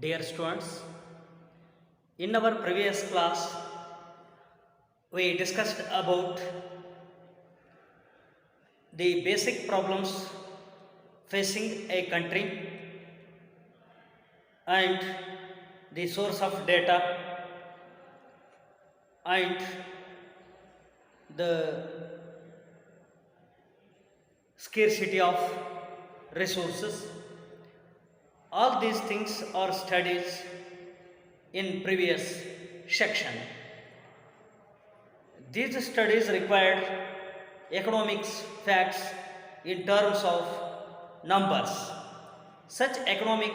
Dear students, in our previous class, we discussed about the basic problems facing a country and the source of data and the scarcity of resources. All these things are studied in previous section. These studies required economics facts in terms of numbers. Such economic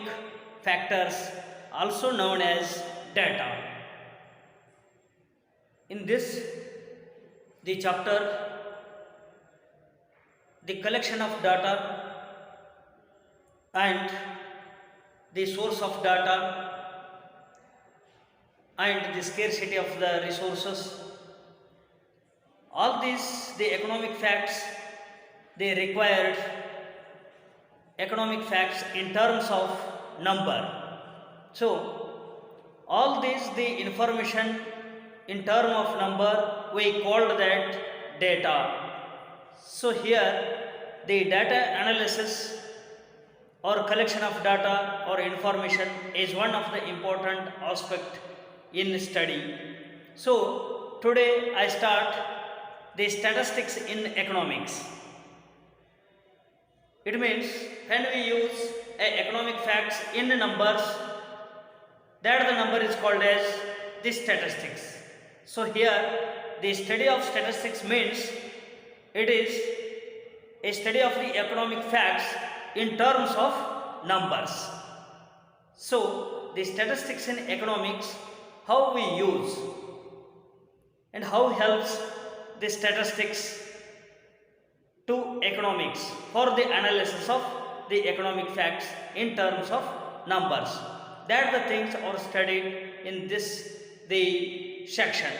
factors also known as data. In this, the chapter, the collection of data and the source of data and the scarcity of the resources, all these, the economic facts, they required economic facts in terms of number. So all these, the information in term of number, we called that data. So here the data analysis or collection of data or information is one of the important aspect in study. So today I start the statistics in economics. It means when we use economic facts in numbers, that the number is called as the statistics. So here the study of statistics means it is a study of the economic facts in terms of numbers. So the statistics in economics, how we use and how helps the statistics to economics for the analysis of the economic facts in terms of numbers. That the things are studied in this the section.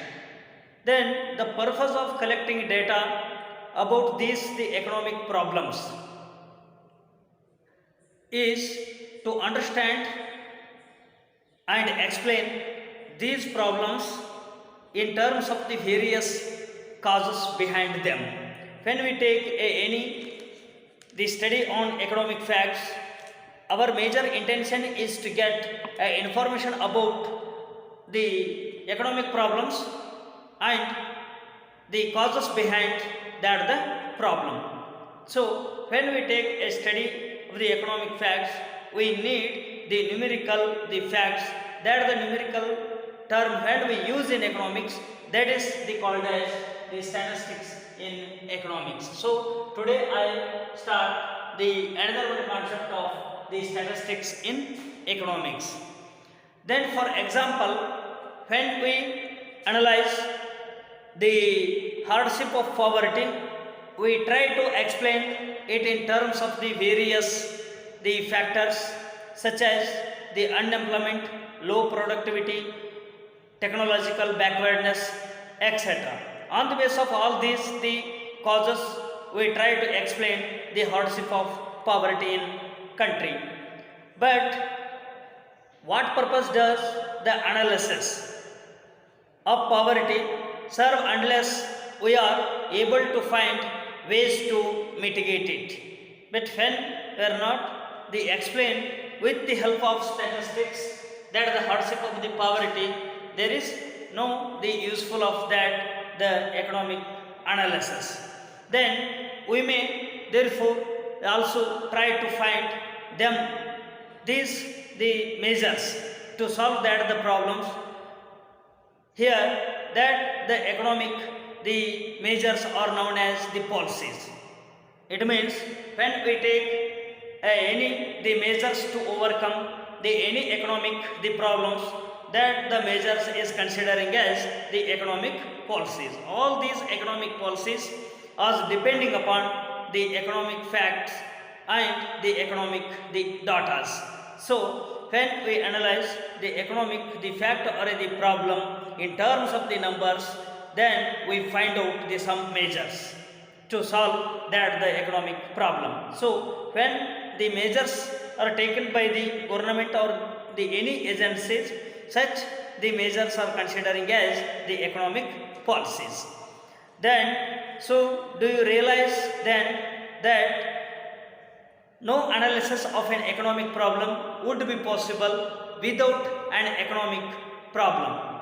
Then the purpose of collecting data about these the economic problems is to understand and explain these problems in terms of the various causes behind them. When we take the study on economic facts, our major intention is to get information about the economic problems and the causes behind that the problem. So when we take a study of the economic facts, we need the numerical, the facts, that the numerical term when we use in economics, that is the called as the statistics in economics. So today I start the another one concept of the statistics in economics. Then for example, when we analyze the hardship of poverty, we try to explain it in terms of the various the factors such as the unemployment, low productivity, technological backwardness, etc. On the basis of all these the causes, we try to explain the hardship of poverty in country. But what purpose does the analysis of poverty serve unless we are able to find ways to mitigate it? But when we are not, they explain with the help of statistics that the hardship of the poverty, there is no the useful of that the economic analysis. Then we may therefore also try to find them these the measures to solve that the problems. Here that the economic the measures are known as the policies. It means when we take any the measures to overcome the any economic the problems, that the measures is considering as the economic policies. All these economic policies are depending upon the economic facts and the economic the data. So when we analyze the economic the fact or the problem in terms of the numbers, then we find out the some measures to solve that the economic problem. So when the measures are taken by the government or the any agencies, such the measures are considering as the economic policies. Then, so do you realize then that no analysis of an economic problem would be possible without an economic problem,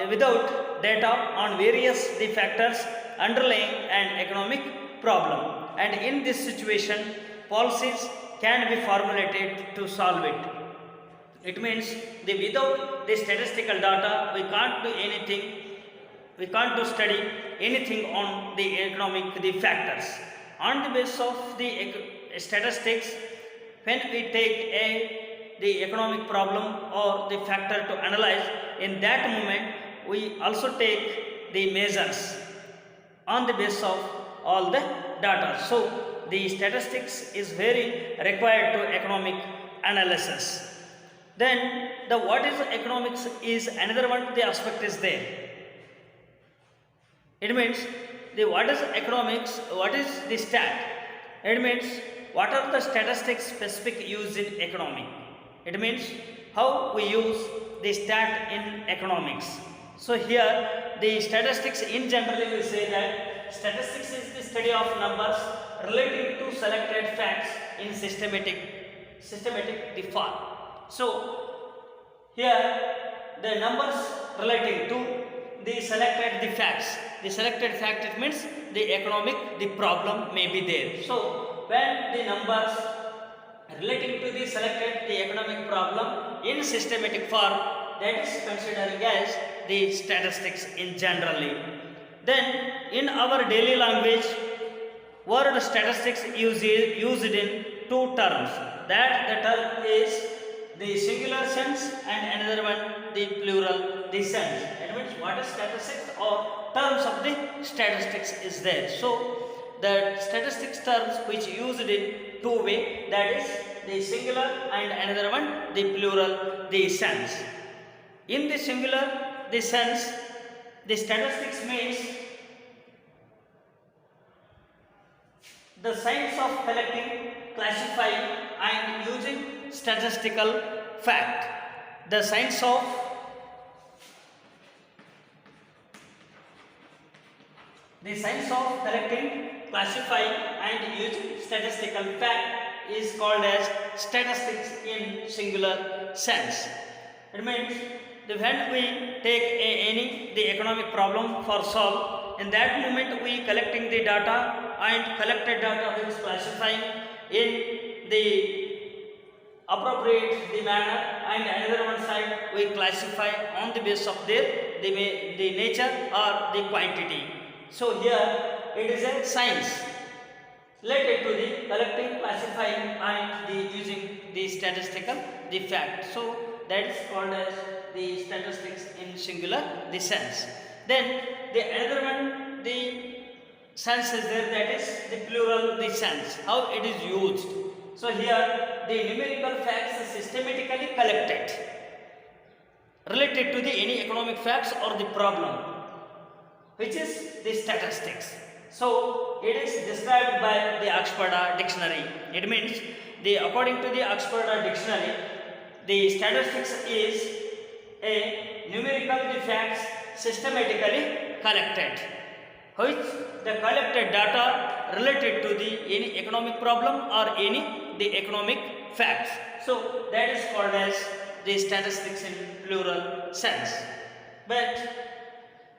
without data on various the factors underlying an economic problem. And in this situation, policies can be formulated to solve it. It means without the statistical data, we can't do anything. We can't do study anything on the economic the factors. On the basis of the statistics, when we take the economic problem or the factor to analyze, in that moment we also take the measures on the basis of all the data. So the statistics is very required to economic analysis. Then the what is economics is another one, the aspect is there. It means the what is economics, what is the stat? It means what are the statistics specific used in economic. It means how we use the stat in economics. So here the statistics in general we say that statistics is the study of numbers relating to selected facts in systematic form. So here the numbers relating to the selected the facts. The selected fact, it means the economic the problem may be there. So when the numbers relating to the selected the economic problem in systematic form, that is considered as the statistics in generally. Then in our daily language, word statistics used in two terms. That the term is the singular sense and another one the plural the sense. It means what is statistics or terms of the statistics is there. So the statistics terms which used in two way, that is the singular and another one the plural the sense. In the singular the sense, the statistics means the science of collecting, classifying and using statistical fact. The science of collecting, classifying and using statistical fact is called as statistics in singular sense. It means when we take the economic problem for solve, in that moment we collecting the data and collected data which classifying in the appropriate the manner, and another one side we classify on the basis of their the nature or the quantity. So here it is a science related to the collecting, classifying and the using the statistical the fact. So that is called as the statistics in singular the sense. Then the another one the sense is there, that is the plural the sense, how it is used. So here the numerical facts are systematically collected related to the any economic facts or the problem, which is the statistics. So it is described by the Oxford Dictionary. It means according to the Oxford Dictionary, the statistics is a numerical the facts systematically collected, which the collected data related to the any economic problem or any the economic facts. So that is called as the statistics in plural sense. But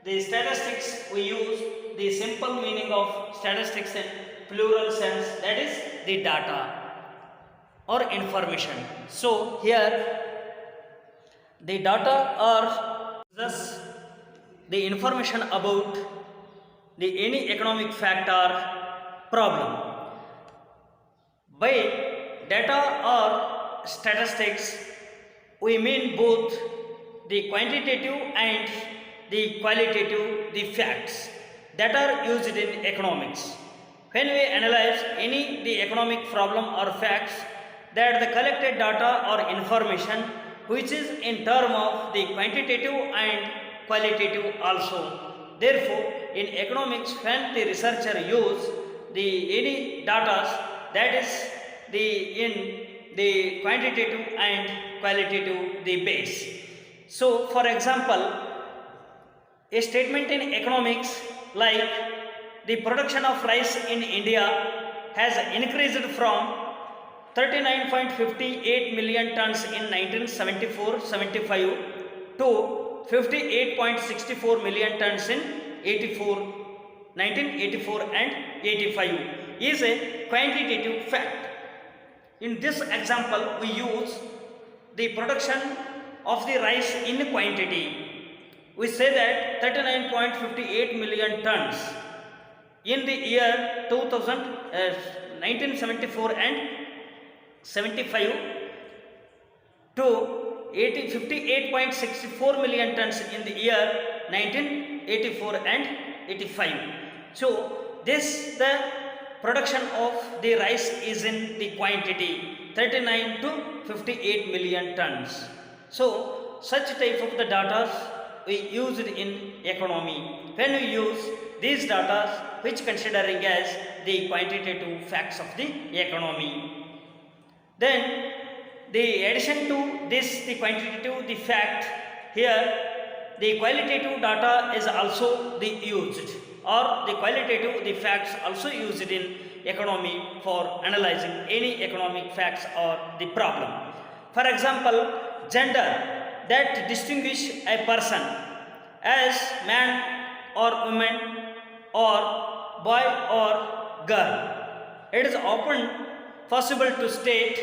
the statistics we use the simple meaning of statistics in plural sense, that is the data or information. So here the data are just the information about the any economic fact or problem. By data or statistics we mean both the quantitative and the qualitative the facts that are used in economics. When we analyze any the economic problem or facts, that the collected data or information which is in term of the quantitative and qualitative also. Therefore, in economics, when the researcher use the any data, that is the in the quantitative and qualitative the base. So for example, a statement in economics like the production of rice in India has increased from 39.58 million tons in 1974-75 to 58.64 million tons in 1984 and 85 is a quantitative fact. In this example, we use the production of the rice in quantity. We say that 39.58 million tons in the year 1974 and 75 to 58.64 million tons in the year 1984 and 85. So this the production of the rice is in the quantity 39 to 58 million tons. So such type of the data we used in economy. When we use these data which considering as the quantitative facts of the economy, then the addition to this the quantitative the fact, here the qualitative data is also the used, or the qualitative the facts also used in economy for analyzing any economic facts or the problem. For example, gender that distinguish a person as man or woman or boy or girl. It is often possible to state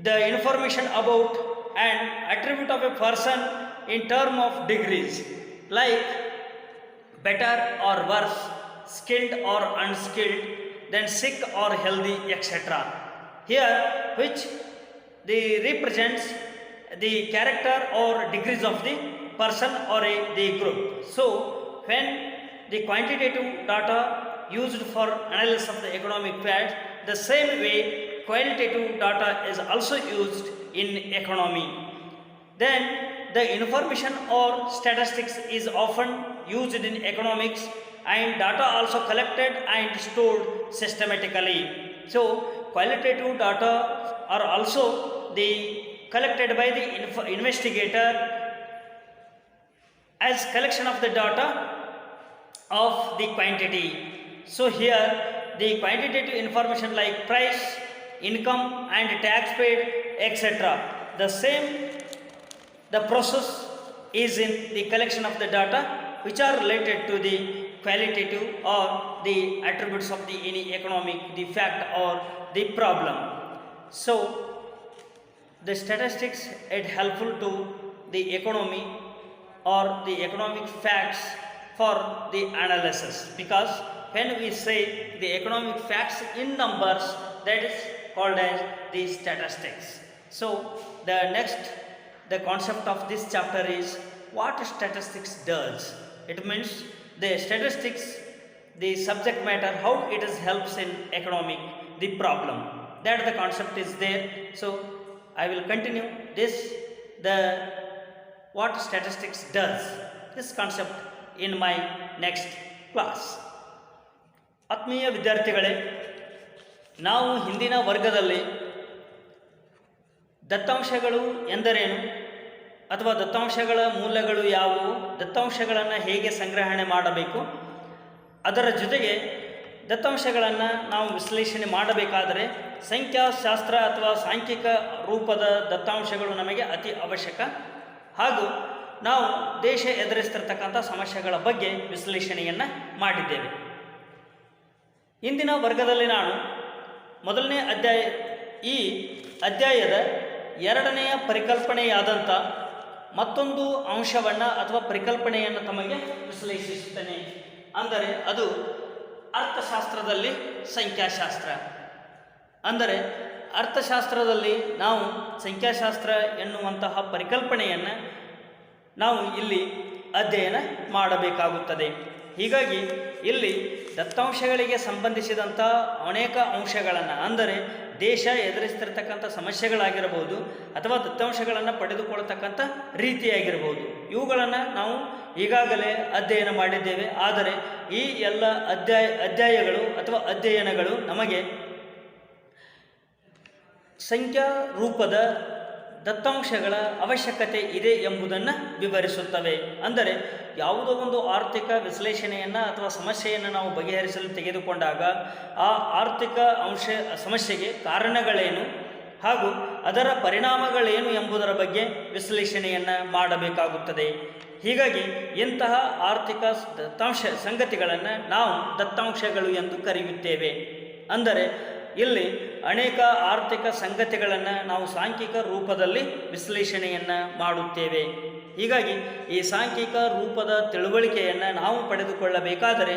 the information about an attribute of a person in terms of degrees, like better or worse, skilled or unskilled, then sick or healthy, etc. Here, which the represents the character or degrees of the person or the group. So when the quantitative data used for analysis of the economic facts, the same way qualitative data is also used in economy. Then the information or statistics is often used in economics, and data also collected and stored systematically. So qualitative data are also the collected by the investigator as collection of the data of the quantity. So here the quantitative information like price, income and tax paid, etc. The same the process is in the collection of the data which are related to the qualitative or the attributes of the any economic the fact or the problem. So the statistics is helpful to the economy or the economic facts for the analysis, because when we say the economic facts in numbers, that is called as the statistics. So the next the concept of this chapter is what statistics does. It means the statistics, the subject matter, how it is helps in economic the problem, that the concept is there. So I will continue this, the what statistics does, this concept in my next class. ಆತ್ಮೀಯ ವಿದ್ಯಾರ್ಥಿಗಳೇ, ನಾವು ಹಿಂದಿನ ವರ್ಗದಲ್ಲಿ ದತ್ತಾಂಶಗಳು ಎಂದರೇನು ಅಥವಾ ದತ್ತಾಂಶಗಳ ಮೂಲಗಳು ಯಾವುವು, ದತ್ತಾಂಶಗಳನ್ನು ಹೇಗೆ ಸಂಗ್ರಹಣೆ ಮಾಡಬೇಕು, ಅದರ ಜೊತೆಗೆ ದತ್ತಾಂಶಗಳನ್ನು ನಾವು ವಿಶ್ಲೇಷಣೆ ಮಾಡಬೇಕಾದರೆ ಸಂಖ್ಯಾಶಾಸ್ತ್ರ ಅಥವಾ ಸಾಂಖ್ಯಿಕ ರೂಪದ ದತ್ತಾಂಶಗಳು ನಮಗೆ ಅತಿ ಅವಶ್ಯಕ, ಹಾಗೂ ನಾವು ದೇಶ ಎದುರಿಸ್ತಿರ್ತಕ್ಕಂಥ ಸಮಸ್ಯೆಗಳ ಬಗ್ಗೆ ವಿಶ್ಲೇಷಣೆಯನ್ನು ಮಾಡಿದ್ದೇವೆ. ಇಂದಿನ ವರ್ಗದಲ್ಲಿ ನಾನು ಮೊದಲನೇ ಅಧ್ಯಾಯ, ಈ ಅಧ್ಯಾಯದ ಎರಡನೆಯ ಪರಿಕಲ್ಪನೆಯಾದಂಥ ಮತ್ತೊಂದು ಅಂಶವನ್ನು ಅಥವಾ ಪರಿಕಲ್ಪನೆಯನ್ನು ತಮಗೆ ವಿಶ್ಲೇಷಿಸುತ್ತೇನೆ. ಅಂದರೆ ಅದು ಅರ್ಥಶಾಸ್ತ್ರದಲ್ಲಿ ಸಂಖ್ಯಾಶಾಸ್ತ್ರ. ಅಂದರೆ ಅರ್ಥಶಾಸ್ತ್ರದಲ್ಲಿ ನಾವು ಸಂಖ್ಯಾಶಾಸ್ತ್ರ ಎನ್ನುವಂತಹ ಪರಿಕಲ್ಪನೆಯನ್ನು ನಾವು ಇಲ್ಲಿ ಅಧ್ಯಯನ ಮಾಡಬೇಕಾಗುತ್ತದೆ. ಹೀಗಾಗಿ ಇಲ್ಲಿ ದತ್ತಾಂಶಗಳಿಗೆ ಸಂಬಂಧಿಸಿದಂಥ ಅನೇಕ ಅಂಶಗಳನ್ನು, ಅಂದರೆ ದೇಶ ಎದುರಿಸ್ತಿರ್ತಕ್ಕಂಥ ಸಮಸ್ಯೆಗಳಾಗಿರಬಹುದು ಅಥವಾ ದತ್ತಾಂಶಗಳನ್ನು ಪಡೆದುಕೊಳ್ಳತಕ್ಕಂಥ ರೀತಿಯಾಗಿರ್ಬೋದು, ಇವುಗಳನ್ನು ನಾವು ಈಗಾಗಲೇ ಅಧ್ಯಯನ ಮಾಡಿದ್ದೇವೆ. ಆದರೆ ಈ ಎಲ್ಲ ಅಧ್ಯಾಯಗಳು ಅಥವಾ ಅಧ್ಯಯನಗಳು ನಮಗೆ ಸಂಖ್ಯಾ ರೂಪದ ದತ್ತಾಂಶಗಳ ಅವಶ್ಯಕತೆ ಇದೆ ಎಂಬುದನ್ನು ವಿವರಿಸುತ್ತವೆ. ಅಂದರೆ ಯಾವುದೋ ಒಂದು ಆರ್ಥಿಕ ವಿಶ್ಲೇಷಣೆಯನ್ನು ಅಥವಾ ಸಮಸ್ಯೆಯನ್ನು ನಾವು ಬಗೆಹರಿಸಲು ತೆಗೆದುಕೊಂಡಾಗ ಆ ಆರ್ಥಿಕ ಸಮಸ್ಯೆಗೆ ಕಾರಣಗಳೇನು ಹಾಗೂ ಅದರ ಪರಿಣಾಮಗಳೇನು ಎಂಬುದರ ಬಗ್ಗೆ ವಿಶ್ಲೇಷಣೆಯನ್ನು ಮಾಡಬೇಕಾಗುತ್ತದೆ. ಹೀಗಾಗಿ ಇಂತಹ ಆರ್ಥಿಕ ಸಂಗತಿಗಳನ್ನು ನಾವು ದತ್ತಾಂಶಗಳು ಎಂದು ಕರೆಯುತ್ತೇವೆ. ಅಂದರೆ ಇಲ್ಲಿ ಅನೇಕ ಆರ್ಥಿಕ ಸಂಗತಿಗಳನ್ನು ನಾವು ಸಾಂಖ್ಯಿಕ ರೂಪದಲ್ಲಿ ವಿಶ್ಲೇಷಣೆಯನ್ನು ಮಾಡುತ್ತೇವೆ. ಹೀಗಾಗಿ ಈ ಸಾಂಖ್ಯಿಕ ರೂಪದ ತಿಳುವಳಿಕೆಯನ್ನು ನಾವು ಪಡೆದುಕೊಳ್ಳಬೇಕಾದರೆ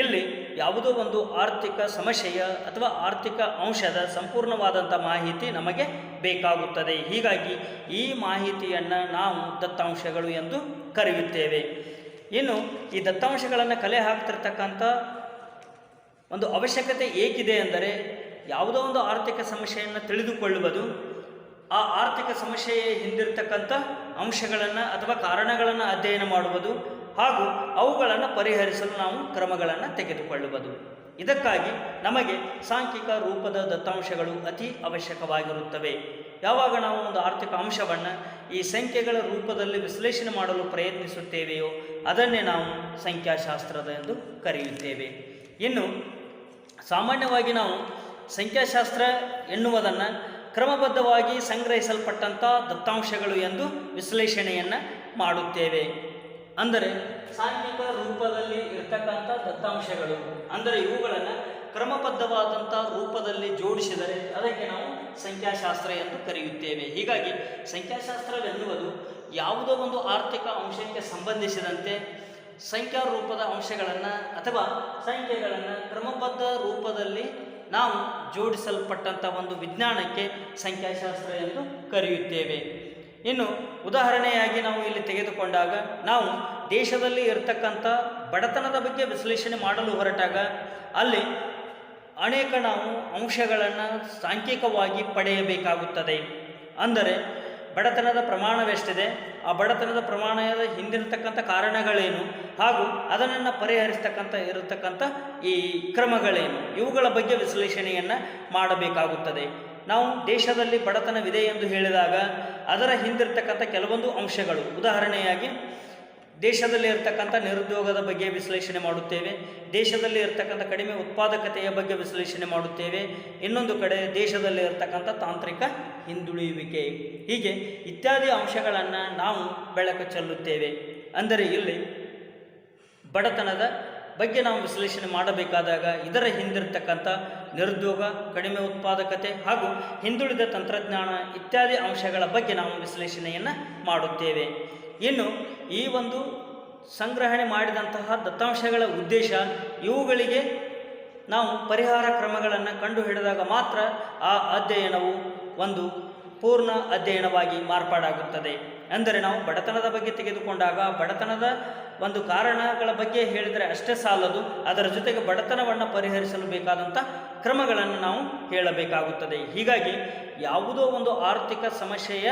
ಇಲ್ಲಿ ಯಾವುದೋ ಒಂದು ಆರ್ಥಿಕ ಸಮಸ್ಯೆಯ ಅಥವಾ ಆರ್ಥಿಕ ಅಂಶದ ಸಂಪೂರ್ಣವಾದಂಥ ಮಾಹಿತಿ ನಮಗೆ ಬೇಕಾಗುತ್ತದೆ. ಹೀಗಾಗಿ ಈ ಮಾಹಿತಿಯನ್ನು ನಾವು ದತ್ತಾಂಶಗಳು ಎಂದು ಕರೆಯುತ್ತೇವೆ. ಇನ್ನು ಈ ದತ್ತಾಂಶಗಳನ್ನು ಕಲೆ ಹಾಕ್ತಿರ್ತಕ್ಕಂಥ ಒಂದು ಅವಶ್ಯಕತೆ ಏಕಿದೆ ಅಂದರೆ ಯಾವುದೋ ಒಂದು ಆರ್ಥಿಕ ಸಮಸ್ಯೆಯನ್ನು ತಿಳಿದುಕೊಳ್ಳುವುದು, ಆ ಆರ್ಥಿಕ ಸಮಸ್ಯೆಯ ಹಿಂದಿರ್ತಕ್ಕಂಥ ಅಂಶಗಳನ್ನು ಅಥವಾ ಕಾರಣಗಳನ್ನು ಅಧ್ಯಯನ ಮಾಡುವುದು ಹಾಗೂ ಅವುಗಳನ್ನು ಪರಿಹರಿಸಲು ನಾವು ಕ್ರಮಗಳನ್ನು ತೆಗೆದುಕೊಳ್ಳುವುದು. ಇದಕ್ಕಾಗಿ ನಮಗೆ ಸಾಂಖ್ಯಿಕ ರೂಪದ ದತ್ತಾಂಶಗಳು ಅತಿ ಅವಶ್ಯಕವಾಗಿರುತ್ತವೆ. ಯಾವಾಗ ನಾವು ಒಂದು ಆರ್ಥಿಕ ಅಂಶವನ್ನು ಈ ಸಂಖ್ಯೆಗಳ ರೂಪದಲ್ಲಿ ವಿಶ್ಲೇಷಣೆ ಮಾಡಲು ಪ್ರಯತ್ನಿಸುತ್ತೇವೆಯೋ ಅದನ್ನೇ ನಾವು ಸಂಖ್ಯಾಶಾಸ್ತ್ರದ ಎಂದು ಕರೆಯುತ್ತೇವೆ. ಇನ್ನು ಸಾಮಾನ್ಯವಾಗಿ ನಾವು ಸಂಖ್ಯಾಶಾಸ್ತ್ರ ಎನ್ನುವುದನ್ನು ಕ್ರಮಬದ್ಧವಾಗಿ ಸಂಗ್ರಹಿಸಲ್ಪಟ್ಟಂಥ ದತ್ತಾಂಶಗಳು ಎಂದು ವಿಶ್ಲೇಷಣೆಯನ್ನು ಮಾಡುತ್ತೇವೆ. ಅಂದರೆ ಸಾಂಖ್ಯಿಕ ರೂಪದಲ್ಲಿ ಇರ್ತಕ್ಕಂಥ ದತ್ತಾಂಶಗಳು ಅಂದರೆ ಇವುಗಳನ್ನು ಕ್ರಮಬದ್ಧವಾದಂಥ ರೂಪದಲ್ಲಿ ಜೋಡಿಸಿದರೆ ಅದಕ್ಕೆ ನಾವು ಸಂಖ್ಯಾಶಾಸ್ತ್ರ ಎಂದು ಕರೆಯುತ್ತೇವೆ. ಹೀಗಾಗಿ ಸಂಖ್ಯಾಶಾಸ್ತ್ರವೆನ್ನುವುದು ಯಾವುದೋ ಒಂದು ಆರ್ಥಿಕ ಅಂಶಕ್ಕೆ ಸಂಬಂಧಿಸಿದಂತೆ ಸಂಖ್ಯಾ ರೂಪದ ಅಂಶಗಳನ್ನು ಅಥವಾ ಸಂಖ್ಯೆಗಳನ್ನು ಕ್ರಮಬದ್ಧ ರೂಪದಲ್ಲಿ ನಾವು ಜೋಡಿಸಲ್ಪಟ್ಟಂಥ ಒಂದು ವಿಜ್ಞಾನಕ್ಕೆ ಸಂಖ್ಯಾಶಾಸ್ತ್ರ ಎಂದು ಕರೆಯುತ್ತೇವೆ. ಇನ್ನು ಉದಾಹರಣೆಯಾಗಿ ನಾವು ಇಲ್ಲಿ ತೆಗೆದುಕೊಂಡಾಗ ನಾವು ದೇಶದಲ್ಲಿ ಇರತಕ್ಕಂಥ ಬಡತನದ ಬಗ್ಗೆ ವಿಶ್ಲೇಷಣೆ ಮಾಡಲು ಹೊರಟಾಗ ಅಲ್ಲಿ ಅನೇಕ ನಾವು ಅಂಶಗಳನ್ನು ಸಾಂಖ್ಯಿಕವಾಗಿ ಪಡೆಯಬೇಕಾಗುತ್ತದೆ. ಅಂದರೆ ಬಡತನದ ಪ್ರಮಾಣವೆಷ್ಟಿದೆ, ಆ ಬಡತನದ ಪ್ರಮಾಣದ ಹಿಂದಿರತಕ್ಕಂಥ ಕಾರಣಗಳೇನು ಹಾಗೂ ಅದನ್ನು ಇರತಕ್ಕಂಥ ಈ ಕ್ರಮಗಳೇನು, ಇವುಗಳ ಬಗ್ಗೆ ವಿಶ್ಲೇಷಣೆಯನ್ನು ಮಾಡಬೇಕಾಗುತ್ತದೆ. ನಾವು ದೇಶದಲ್ಲಿ ಬಡತನವಿದೆ ಎಂದು ಹೇಳಿದಾಗ ಅದರ ಹಿಂದಿರ್ತಕ್ಕಂಥ ಕೆಲವೊಂದು ಅಂಶಗಳು, ಉದಾಹರಣೆಯಾಗಿ ದೇಶದಲ್ಲಿ ಇರತಕ್ಕಂಥ ನಿರುದ್ಯೋಗದ ಬಗ್ಗೆ ವಿಶ್ಲೇಷಣೆ ಮಾಡುತ್ತೇವೆ, ದೇಶದಲ್ಲಿ ಇರತಕ್ಕಂಥ ಕಡಿಮೆ ಉತ್ಪಾದಕತೆಯ ಬಗ್ಗೆ ವಿಶ್ಲೇಷಣೆ ಮಾಡುತ್ತೇವೆ, ಇನ್ನೊಂದು ಕಡೆ ದೇಶದಲ್ಲಿ ಇರತಕ್ಕಂಥ ತಾಂತ್ರಿಕ ಹಿಂದುಳಿಯುವಿಕೆ, ಹೀಗೆ ಇತ್ಯಾದಿ ಅಂಶಗಳನ್ನು ನಾವು ಬೆಳಕು ಚೆಲ್ಲುತ್ತೇವೆ. ಅಂದರೆ ಇಲ್ಲಿ ಬಡತನದ ಬಗ್ಗೆ ನಾವು ವಿಶ್ಲೇಷಣೆ ಮಾಡಬೇಕಾದಾಗ ಇದರ ಹಿಂದಿರ್ತಕ್ಕಂಥ ನಿರುದ್ಯೋಗ, ಕಡಿಮೆ ಉತ್ಪಾದಕತೆ ಹಾಗೂ ಹಿಂದುಳಿದ ತಂತ್ರಜ್ಞಾನ ಇತ್ಯಾದಿ ಅಂಶಗಳ ಬಗ್ಗೆ ನಾವು ವಿಶ್ಲೇಷಣೆಯನ್ನು ಮಾಡುತ್ತೇವೆ. ಇನ್ನು ಈ ಒಂದು ಸಂಗ್ರಹಣೆ ಮಾಡಿದಂತಹ ದತ್ತಾಂಶಗಳ ಉದ್ದೇಶ ಇವುಗಳಿಗೆ ನಾವು ಪರಿಹಾರ ಕ್ರಮಗಳನ್ನು ಕಂಡುಹಿಡಿದಾಗ ಮಾತ್ರ ಆ ಅಧ್ಯಯನವು ಒಂದು ಪೂರ್ಣ ಅಧ್ಯಯನವಾಗಿ ಮಾರ್ಪಾಡಾಗುತ್ತದೆ. ಅಂದರೆ ನಾವು ಬಡತನದ ಬಗ್ಗೆ ತೆಗೆದುಕೊಂಡಾಗ ಬಡತನದ ಒಂದು ಕಾರಣಗಳ ಬಗ್ಗೆ ಹೇಳಿದರೆ ಅಷ್ಟೇ ಸಾಲದು, ಅದರ ಜೊತೆಗೆ ಬಡತನವನ್ನು ಪರಿಹರಿಸಲು ಬೇಕಾದಂಥ ಕ್ರಮಗಳನ್ನು ನಾವು ಹೇಳಬೇಕಾಗುತ್ತದೆ. ಹೀಗಾಗಿ ಯಾವುದೋ ಒಂದು ಆರ್ಥಿಕ ಸಮಸ್ಯೆಯ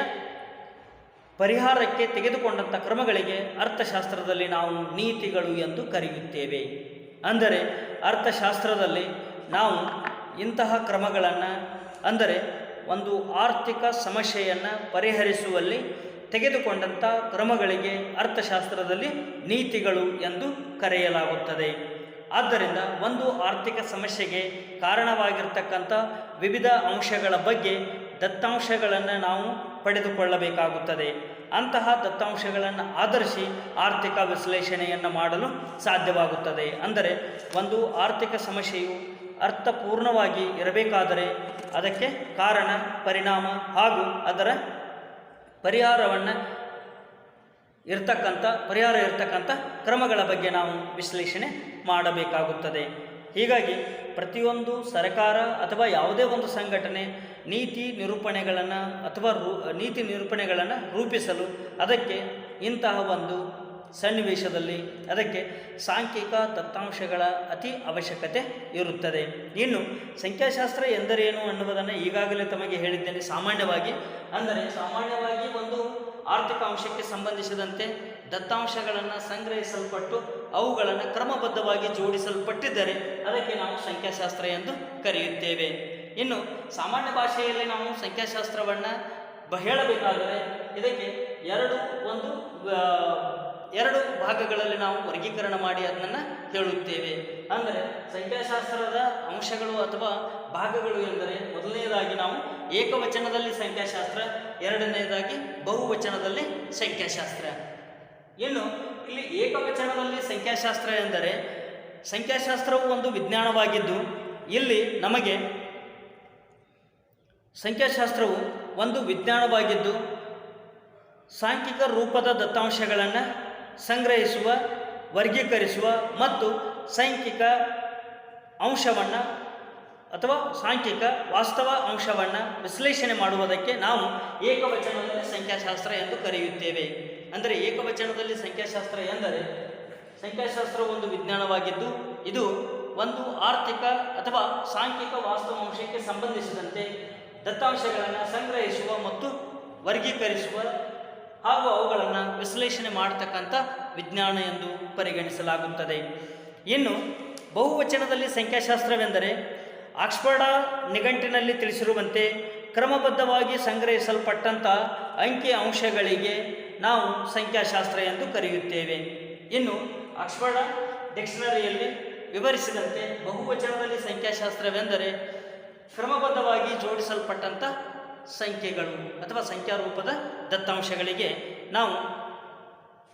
ಪರಿಹಾರಕ್ಕೆ ತೆಗೆದುಕೊಂಡಂಥ ಕ್ರಮಗಳಿಗೆ ಅರ್ಥಶಾಸ್ತ್ರದಲ್ಲಿ ನಾವು ನೀತಿಗಳು ಎಂದು ಕರೆಯುತ್ತೇವೆ. ಅಂದರೆ ಅರ್ಥಶಾಸ್ತ್ರದಲ್ಲಿ ನಾವು ಇಂತಹ ಕ್ರಮಗಳನ್ನು ಅಂದರೆ ಒಂದು ಆರ್ಥಿಕ ಸಮಸ್ಯೆಯನ್ನು ಪರಿಹರಿಸುವಲ್ಲಿ ತೆಗೆದುಕೊಂಡಂಥ ಕ್ರಮಗಳಿಗೆ ಅರ್ಥಶಾಸ್ತ್ರದಲ್ಲಿ ನೀತಿಗಳು ಎಂದು ಕರೆಯಲಾಗುತ್ತದೆ. ಆದ್ದರಿಂದ ಒಂದು ಆರ್ಥಿಕ ಸಮಸ್ಯೆಗೆ ಕಾರಣವಾಗಿರ್ತಕ್ಕಂಥ ವಿವಿಧ ಅಂಶಗಳ ಬಗ್ಗೆ ದತ್ತಾಂಶಗಳನ್ನು ನಾವು ಪಡೆದುಕೊಳ್ಳಬೇಕಾಗುತ್ತದೆ. ಅಂತಹ ದತ್ತಾಂಶಗಳನ್ನು ಆಧರಿಸಿ ಆರ್ಥಿಕ ವಿಶ್ಲೇಷಣೆಯನ್ನು ಮಾಡಲು ಸಾಧ್ಯವಾಗುತ್ತದೆ. ಅಂದರೆ ಒಂದು ಆರ್ಥಿಕ ಸಮಸ್ಯೆಯು ಅರ್ಥಪೂರ್ಣವಾಗಿ ಇರಬೇಕಾದರೆ ಅದಕ್ಕೆ ಕಾರಣ, ಪರಿಣಾಮ ಹಾಗೂ ಅದರ ಪರಿಹಾರ ಇರತಕ್ಕಂಥ ಕ್ರಮಗಳ ಬಗ್ಗೆ ನಾವು ವಿಶ್ಲೇಷಣೆ ಮಾಡಬೇಕಾಗುತ್ತದೆ. ಹೀಗಾಗಿ ಪ್ರತಿಯೊಂದು ಸರ್ಕಾರ ಅಥವಾ ಯಾವುದೇ ಒಂದು ಸಂಘಟನೆ ನೀತಿ ನಿರೂಪಣೆಗಳನ್ನು ರೂಪಿಸಲು ಅದಕ್ಕೆ ಇಂತಹ ಒಂದು ಸನ್ನಿವೇಶದಲ್ಲಿ ಅದಕ್ಕೆ ಸಾಂಖ್ಯಿಕ ದತ್ತಾಂಶಗಳ ಅತಿ ಅವಶ್ಯಕತೆ ಇರುತ್ತದೆ. ಇನ್ನು ಸಂಖ್ಯಾಶಾಸ್ತ್ರ ಎಂದರೇನು ಅನ್ನುವುದನ್ನು ಈಗಾಗಲೇ ತಮಗೆ ಹೇಳಿದ್ದೇನೆ. ಸಾಮಾನ್ಯವಾಗಿ ಒಂದು ಆರ್ಥಿಕ ಅಂಶಕ್ಕೆ ಸಂಬಂಧಿಸಿದಂತೆ ದತ್ತಾಂಶಗಳನ್ನು ಸಂಗ್ರಹಿಸಲ್ಪಟ್ಟು ಅವುಗಳನ್ನು ಕ್ರಮಬದ್ಧವಾಗಿ ಜೋಡಿಸಲ್ಪಟ್ಟಿದ್ದರೆ ಅದಕ್ಕೆ ನಾವು ಸಂಖ್ಯಾಶಾಸ್ತ್ರ ಎಂದು ಕರೆಯುತ್ತೇವೆ. ಇನ್ನು ಸಾಮಾನ್ಯ ಭಾಷೆಯಲ್ಲಿ ನಾವು ಸಂಖ್ಯಾಶಾಸ್ತ್ರವನ್ನು ಹೇಳಬೇಕಾದರೆ ಇದಕ್ಕೆ ಎರಡು ಭಾಗಗಳಲ್ಲಿ ನಾವು ವರ್ಗೀಕರಣ ಮಾಡಿ ಅದನ್ನು ಹೇಳುತ್ತೇವೆ. ಅಂದರೆ ಸಂಖ್ಯಾಶಾಸ್ತ್ರದ ಅಂಶಗಳು ಅಥವಾ ಭಾಗಗಳು ಎಂದರೆ ಮೊದಲನೆಯದಾಗಿ ನಾವು ಏಕವಚನದಲ್ಲಿ ಸಂಖ್ಯಾಶಾಸ್ತ್ರ, ಎರಡನೆಯದಾಗಿ ಬಹುವಚನದಲ್ಲಿ ಸಂಖ್ಯಾಶಾಸ್ತ್ರ. ಇನ್ನು ಇಲ್ಲಿ ಏಕವಚನದಲ್ಲಿ ಸಂಖ್ಯಾಶಾಸ್ತ್ರ ಎಂದರೆ ಸಂಖ್ಯಾಶಾಸ್ತ್ರವು ಒಂದು ವಿಜ್ಞಾನವಾಗಿದ್ದು ಇಲ್ಲಿ ನಮಗೆ ಸಂಖ್ಯಾಶಾಸ್ತ್ರವು ಒಂದು ವಿಜ್ಞಾನವಾಗಿದ್ದು ಸಾಂಖ್ಯಿಕ ರೂಪದ ದತ್ತಾಂಶಗಳನ್ನು ಸಂಗ್ರಹಿಸುವ, ವರ್ಗೀಕರಿಸುವ ಮತ್ತು ಸಾಂಖ್ಯಿಕ ಅಂಶವನ್ನು ಅಥವಾ ಸಾಂಖ್ಯಿಕ ವಾಸ್ತವ ಅಂಶವನ್ನು ವಿಶ್ಲೇಷಣೆ ಮಾಡುವುದಕ್ಕೆ ನಾವು ಏಕವಚನದಲ್ಲಿ ಸಂಖ್ಯಾಶಾಸ್ತ್ರ ಎಂದು ಕರೆಯುತ್ತೇವೆ. ಅಂದರೆ ಏಕವಚನದಲ್ಲಿ ಸಂಖ್ಯಾಶಾಸ್ತ್ರ ಎಂದರೆ ಸಂಖ್ಯಾಶಾಸ್ತ್ರವು ಒಂದು ವಿಜ್ಞಾನವಾಗಿದ್ದು ಇದು ಒಂದು ಆರ್ಥಿಕ ಅಥವಾ ಸಾಂಖ್ಯಿಕ ವಾಸ್ತವಾಂಶಕ್ಕೆ ಸಂಬಂಧಿಸಿದಂತೆ ದತ್ತಾಂಶಗಳನ್ನು ಸಂಗ್ರಹಿಸುವ ಮತ್ತು ವರ್ಗೀಕರಿಸುವ ಹಾಗೂ ಅವುಗಳನ್ನು ವಿಶ್ಲೇಷಣೆ ಮಾಡತಕ್ಕಂಥ ವಿಜ್ಞಾನ ಎಂದು ಪರಿಗಣಿಸಲಾಗುತ್ತದೆ. ಇನ್ನು ಬಹುವಚನದಲ್ಲಿ ಸಂಖ್ಯಾಶಾಸ್ತ್ರವೆಂದರೆ ಆಕ್ಸ್ಫರ್ಡ್ ನಿಘಂಟಿನಲ್ಲಿ ತಿಳಿಸಿರುವಂತೆ ಕ್ರಮಬದ್ಧವಾಗಿ ಸಂಗ್ರಹಿಸಲ್ಪಟ್ಟಂಥ ಅಂಕಿ ಅಂಶಗಳಿಗೆ ನಾವು ಸಂಖ್ಯಾಶಾಸ್ತ್ರ ಎಂದು ಕರೆಯುತ್ತೇವೆ. ಇನ್ನು ಆಕ್ಸ್ಫರ್ಡ್ ಡಿಕ್ಷನರಿಯಲ್ಲಿ ವಿವರಿಸಿದಂತೆ ಬಹುವಚನದಲ್ಲಿ ಸಂಖ್ಯಾಶಾಸ್ತ್ರವೆಂದರೆ ಕ್ರಮಬದ್ಧವಾಗಿ ಜೋಡಿಸಲ್ಪಟ್ಟಂಥ ಸಂಖ್ಯೆಗಳು ಅಥವಾ ಸಂಖ್ಯಾರೂಪದ ದತ್ತಾಂಶಗಳಿಗೆ ನಾವು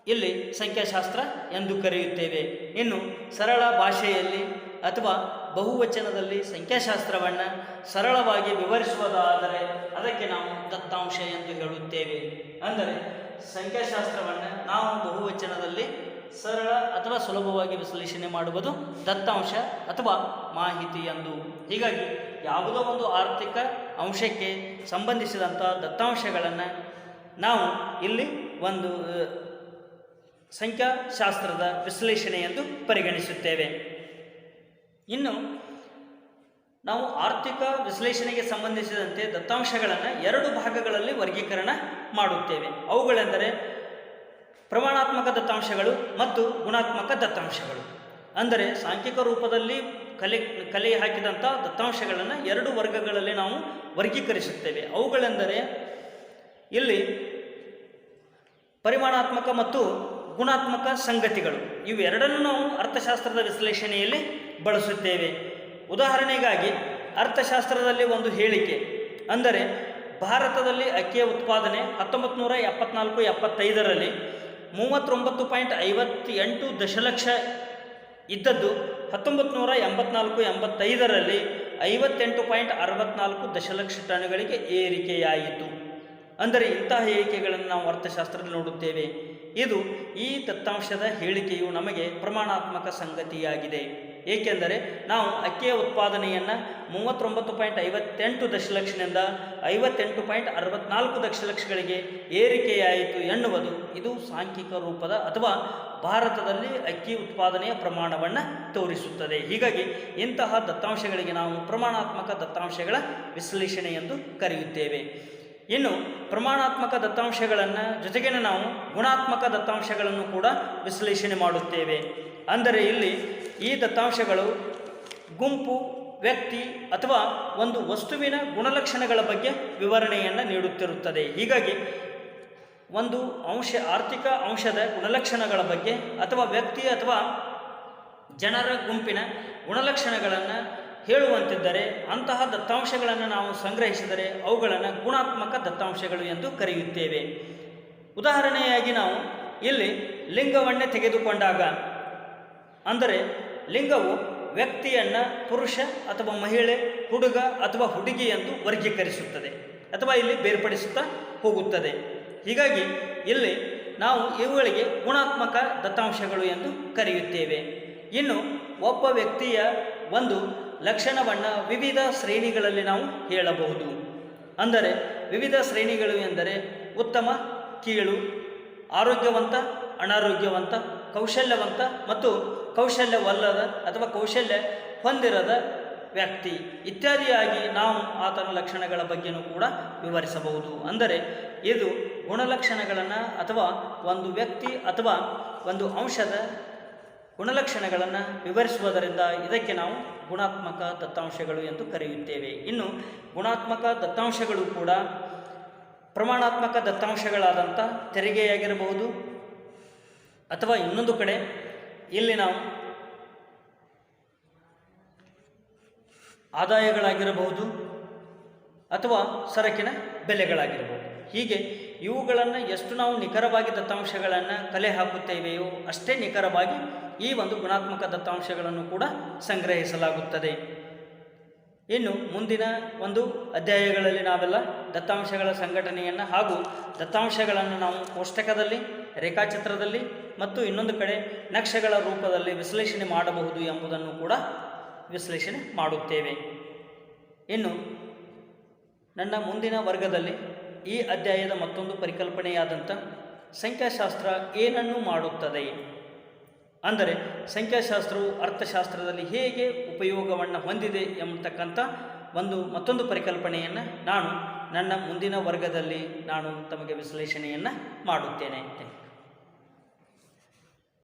ಇಲ್ಲಿ ಸಂಖ್ಯಾಶಾಸ್ತ್ರ ಎಂದು ಕರೆಯುತ್ತೇವೆ. ಇನ್ನು ಸರಳ ಭಾಷೆಯಲ್ಲಿ ಅಥವಾ ಬಹುವಚನದಲ್ಲಿ ಸಂಖ್ಯಾಶಾಸ್ತ್ರವನ್ನು ಸರಳವಾಗಿ ವಿವರಿಸುವುದಾದರೆ ಅದಕ್ಕೆ ನಾವು ದತ್ತಾಂಶ ಎಂದು ಹೇಳುತ್ತೇವೆ. ಅಂದರೆ ಸಂಖ್ಯಾಶಾಸ್ತ್ರವನ್ನು ನಾವು ಬಹುವಚನದಲ್ಲಿ ಸರಳ ಅಥವಾ ಸುಲಭವಾಗಿ ವಿಶ್ಲೇಷಣೆ ಮಾಡುವುದು ದತ್ತಾಂಶ ಅಥವಾ ಮಾಹಿತಿ ಎಂದು. ಹೀಗಾಗಿ ಯಾವುದೋ ಒಂದು ಆರ್ಥಿಕ ಅಂಶಕ್ಕೆ ಸಂಬಂಧಿಸಿದಂಥ ದತ್ತಾಂಶಗಳನ್ನು ನಾವು ಇಲ್ಲಿ ಒಂದು ಸಂಖ್ಯಾಶಾಸ್ತ್ರದ ವಿಶ್ಲೇಷಣೆ ಎಂದು ಪರಿಗಣಿಸುತ್ತೇವೆ. ಇನ್ನು ನಾವು ಆರ್ಥಿಕ ವಿಶ್ಲೇಷಣೆಗೆ ಸಂಬಂಧಿಸಿದಂತೆ ದತ್ತಾಂಶಗಳನ್ನು ಎರಡು ಭಾಗಗಳಲ್ಲಿ ವರ್ಗೀಕರಣ ಮಾಡುತ್ತೇವೆ. ಅವುಗಳೆಂದರೆ ಪ್ರಮಾಣಾತ್ಮಕ ದತ್ತಾಂಶಗಳು ಮತ್ತು ಗುಣಾತ್ಮಕ ದತ್ತಾಂಶಗಳು. ಅಂದರೆ ಸಾಂಖ್ಯಿಕ ರೂಪದಲ್ಲಿ ಕಲೆ ಹಾಕಿದಂಥ ದತ್ತಾಂಶಗಳನ್ನು ಎರಡು ವರ್ಗಗಳಲ್ಲಿ ನಾವು ವರ್ಗೀಕರಿಸುತ್ತೇವೆ. ಅವುಗಳೆಂದರೆ ಇಲ್ಲಿ ಪರಿಮಾಣಾತ್ಮಕ ಮತ್ತು ಗುಣಾತ್ಮಕ ಸಂಗತಿಗಳು. ಇವೆರಡನ್ನು ನಾವು ಅರ್ಥಶಾಸ್ತ್ರದ ವಿಶ್ಲೇಷಣೆಯಲ್ಲಿ ಬಳಸುತ್ತೇವೆ. ಉದಾಹರಣೆಗಾಗಿ ಅರ್ಥಶಾಸ್ತ್ರದಲ್ಲಿ ಒಂದು ಹೇಳಿಕೆ ಅಂದರೆ ಭಾರತದಲ್ಲಿ ಅಕ್ಕಿಯ ಉತ್ಪಾದನೆ 1974-75ರಲ್ಲಿ 39.58 ದಶಲಕ್ಷ ಇದ್ದದ್ದು 1984-85ರಲ್ಲಿ 58.64 ದಶಲಕ್ಷ ಟನ್ಗಳಿಗೆ ಏರಿಕೆಯಾಯಿತು. ಅಂದರೆ ಇಂತಹ ಹೇಳಿಕೆಗಳನ್ನು ನಾವು ಅರ್ಥಶಾಸ್ತ್ರದಲ್ಲಿ ನೋಡುತ್ತೇವೆ. ಇದು ಈ ದತ್ತಾಂಶದ ಹೇಳಿಕೆಯು ನಮಗೆ ಪ್ರಮಾಣಾತ್ಮಕ ಸಂಗತಿಯಾಗಿದೆ. ಏಕೆಂದರೆ ನಾವು ಅಕ್ಕಿಯ ಉತ್ಪಾದನೆಯನ್ನು 39.58 ದಶಲಕ್ಷದಿಂದ 58.64 ದಶಲಕ್ಷಗಳಿಗೆ ಏರಿಕೆಯಾಯಿತು ಎನ್ನುವುದು ಇದು ಸಾಂಖ್ಯಿಕ ರೂಪದ ಅಥವಾ ಭಾರತದಲ್ಲಿ ಅಕ್ಕಿ ಉತ್ಪಾದನೆಯ ಪ್ರಮಾಣವನ್ನು ತೋರಿಸುತ್ತದೆ. ಹೀಗಾಗಿ ಇಂತಹ ದತ್ತಾಂಶಗಳಿಗೆ ನಾವು ಪ್ರಮಾಣಾತ್ಮಕ ದತ್ತಾಂಶಗಳ ವಿಶ್ಲೇಷಣೆ ಎಂದು ಕರೆಯುತ್ತೇವೆ. ಇನ್ನು ಪ್ರಮಾಣಾತ್ಮಕ ದತ್ತಾಂಶಗಳನ್ನು ಜೊತೆಗೇನೆ ನಾವು ಗುಣಾತ್ಮಕ ದತ್ತಾಂಶಗಳನ್ನು ಕೂಡ ವಿಶ್ಲೇಷಣೆ ಮಾಡುತ್ತೇವೆ. ಅಂದರೆ ಇಲ್ಲಿ ಈ ದತ್ತಾಂಶಗಳು ಗುಂಪು, ವ್ಯಕ್ತಿ ಅಥವಾ ಒಂದು ವಸ್ತುವಿನ ಗುಣಲಕ್ಷಣಗಳ ಬಗ್ಗೆ ವಿವರಣೆಯನ್ನು ನೀಡುತ್ತಿರುತ್ತದೆ. ಹೀಗಾಗಿ ಒಂದು ಆರ್ಥಿಕ ಅಂಶದ ಗುಣಲಕ್ಷಣಗಳ ಬಗ್ಗೆ ಅಥವಾ ವ್ಯಕ್ತಿ ಅಥವಾ ಜನರ ಗುಂಪಿನ ಗುಣಲಕ್ಷಣಗಳನ್ನು ಹೇಳುವಂತಿದ್ದರೆ ಅಂತಹ ದತ್ತಾಂಶಗಳನ್ನು ನಾವು ಸಂಗ್ರಹಿಸಿದರೆ ಅವುಗಳನ್ನು ಗುಣಾತ್ಮಕ ದತ್ತಾಂಶಗಳು ಎಂದು ಕರೆಯುತ್ತೇವೆ. ಉದಾಹರಣೆಯಾಗಿ ನಾವು ಇಲ್ಲಿ ಲಿಂಗವನ್ನೇ ತೆಗೆದುಕೊಂಡಾಗ ಅಂದರೆ ಲಿಂಗವು ವ್ಯಕ್ತಿಯನ್ನು ಪುರುಷ ಅಥವಾ ಮಹಿಳೆ, ಹುಡುಗ ಅಥವಾ ಹುಡುಗಿ ಎಂದು ವರ್ಗೀಕರಿಸುತ್ತದೆ ಅಥವಾ ಇಲ್ಲಿ ಬೇರ್ಪಡಿಸುತ್ತಾ ಹೋಗುತ್ತದೆ. ಹೀಗಾಗಿ ಇಲ್ಲಿ ನಾವು ಇವುಗಳಿಗೆ ಗುಣಾತ್ಮಕ ದತ್ತಾಂಶಗಳು ಎಂದು ಕರೆಯುತ್ತೇವೆ. ಇನ್ನು ಒಬ್ಬ ವ್ಯಕ್ತಿಯ ಒಂದು ಲಕ್ಷಣವನ್ನು ವಿವಿಧ ಶ್ರೇಣಿಗಳಲ್ಲಿ ನಾವು ಹೇಳಬಹುದು. ಅಂದರೆ ವಿವಿಧ ಶ್ರೇಣಿಗಳು ಎಂದರೆ ಉತ್ತಮ, ಕೀಳು, ಆರೋಗ್ಯವಂತ, ಅನಾರೋಗ್ಯವಂತ, ಕೌಶಲ್ಯವಂತ ಮತ್ತು ಕೌಶಲ್ಯವಲ್ಲದ ಅಥವಾ ಕೌಶಲ್ಯ ಹೊಂದಿರದ ವ್ಯಕ್ತಿ ಇತ್ಯಾದಿಯಾಗಿ ನಾವು ಆತನ ಲಕ್ಷಣಗಳ ಬಗ್ಗೆಯೂ ಕೂಡ ವಿವರಿಸಬಹುದು. ಅಂದರೆ ಇದು ಗುಣಲಕ್ಷಣಗಳನ್ನು ಅಥವಾ ಒಂದು ವ್ಯಕ್ತಿ ಅಥವಾ ಒಂದು ಅಂಶದ ಗುಣಲಕ್ಷಣಗಳನ್ನು ವಿವರಿಸುವುದರಿಂದ ಇದಕ್ಕೆ ನಾವು ಗುಣಾತ್ಮಕ ದತ್ತಾಂಶಗಳು ಎಂದು ಕರೆಯುತ್ತೇವೆ. ಇನ್ನು ಗುಣಾತ್ಮಕ ದತ್ತಾಂಶಗಳು ಕೂಡ ಪ್ರಮಾಣಾತ್ಮಕ ದತ್ತಾಂಶಗಳಾದಂಥ ತೆರಿಗೆಯಾಗಿರಬಹುದು ಅಥವಾ ಇನ್ನೊಂದು ಕಡೆ ಇಲ್ಲಿ ನಾವು ಆದಾಯಗಳಾಗಿರಬಹುದು ಅಥವಾ ಸರಕಿನ ಬೆಲೆಗಳಾಗಿರಬಹುದು. ಹೀಗೆ ಇವುಗಳನ್ನು ಎಷ್ಟು ನಾವು ನಿಖರವಾಗಿ ದತ್ತಾಂಶಗಳನ್ನು ಕಲೆ ಹಾಕುತ್ತೇವೆಯೋ ಅಷ್ಟೇ ನಿಖರವಾಗಿ ಈ ಒಂದು ಗುಣಾತ್ಮಕ ದತ್ತಾಂಶಗಳನ್ನು ಕೂಡ ಸಂಗ್ರಹಿಸಲಾಗುತ್ತದೆ. ಇನ್ನು ಮುಂದಿನ ಒಂದು ಅಧ್ಯಾಯಗಳಲ್ಲಿ ನಾವೆಲ್ಲ ದತ್ತಾಂಶಗಳ ಸಂಘಟನೆಯನ್ನು ಹಾಗೂ ದತ್ತಾಂಶಗಳನ್ನು ನಾವು ಕೋಷ್ಟಕದಲ್ಲಿ, ರೇಖಾಚಿತ್ರದಲ್ಲಿ ಮತ್ತು ಇನ್ನೊಂದು ಕಡೆ ನಕ್ಷೆಗಳ ರೂಪದಲ್ಲಿ ವಿಶ್ಲೇಷಣೆ ಮಾಡಬಹುದು ಎಂಬುದನ್ನು ಕೂಡ ವಿಶ್ಲೇಷಣೆ ಮಾಡುತ್ತೇವೆ. ಇನ್ನು ನನ್ನ ಮುಂದಿನ ವರ್ಗದಲ್ಲಿ ಈ ಅಧ್ಯಾಯದ ಮತ್ತೊಂದು ಪರಿಕಲ್ಪನೆಯಾದಂಥ ಸಂಖ್ಯಾಶಾಸ್ತ್ರ ಏನನ್ನು ಮಾಡುತ್ತದೆ, ಅಂದರೆ ಸಂಖ್ಯಾಶಾಸ್ತ್ರವು ಅರ್ಥಶಾಸ್ತ್ರದಲ್ಲಿ ಹೇಗೆ ಉಪಯೋಗವನ್ನು ಹೊಂದಿದೆ ಎಂಬತಕ್ಕಂಥ ಮತ್ತೊಂದು ಪರಿಕಲ್ಪನೆಯನ್ನು ನಾನು ನನ್ನ ಮುಂದಿನ ವರ್ಗದಲ್ಲಿ ನಾನು ತಮಗೆ ವಿಶ್ಲೇಷಣೆಯನ್ನು ಮಾಡುತ್ತೇನೆ.